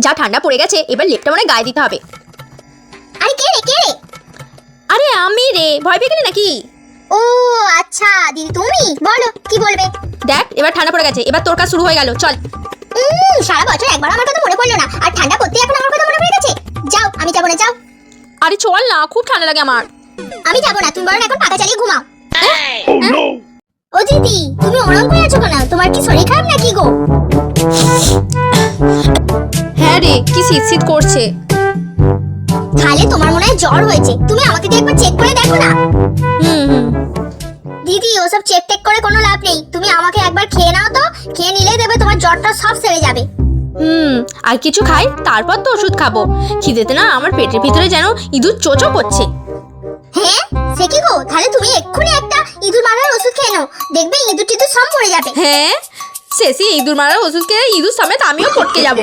যা ঠান্ডা পড়ে গেছে, এবার লেপটা মনে গায়ে দিতে হবে। আরে কে রে কে রে? আরে আমি রে, ভয় পেয়ে গেলি নাকি? ও আচ্ছা দিদি, তুমি বলো কি বলবে। দেখ এবার ঠান্ডা পড়ে গেছে, এবার তোর কাজ শুরু হয়ে গেল, চল। সারা বছর একবার আমার কথা মনে পড়লো না, আর ঠান্ডা পড়তে এখন আমার কথা মনে পড়ে গেছে। যাও, আমি যাবো না, যাও। আরে চল না, খুব ঠান্ডা লাগে আমার। আমি যাবো না, তুমি বরং এখন পাখা চালিয়ে ঘুমাও। ও দিদি, তুমি ওরম করে আছো কেন? তোমার কি শরীর খারাপ নাকি গো? হ্যাঁ রে, কি শীত শীত করছে। তাহলে তোমার মনে হয় জ্বর হয়েছে, তুমি আমাকে দিয়ে একবার চেক করে দেখো না। হুম। দিদি ওসব চেক টেক করে কোনো লাভ নেই, তুমি আমাকে একবার খেয়ে নাও তো, খেয়ে নিলেই দেবে তোমার জ্বরটা সব সেরে যাবে। আর কিছু খাই তারপর তো ওষুধ খাবো। খিদেতে না আমার পেটের ভিতরে যেন ইঁদুর চোচো করছে। হ্যাঁ সে কি গো, তাহলে তুমি এক্ষুনি একটা ইঁদুর মারার ওষুধ খেয়ে নাও, দেখবে ইঁদুর টিঁদুর সব মরে যাবে। হ্যাঁ, শেষে ইঁদুর মারার ওষুধ খেয়ে ইঁদুর সমেত আমিও পটকে যাবো।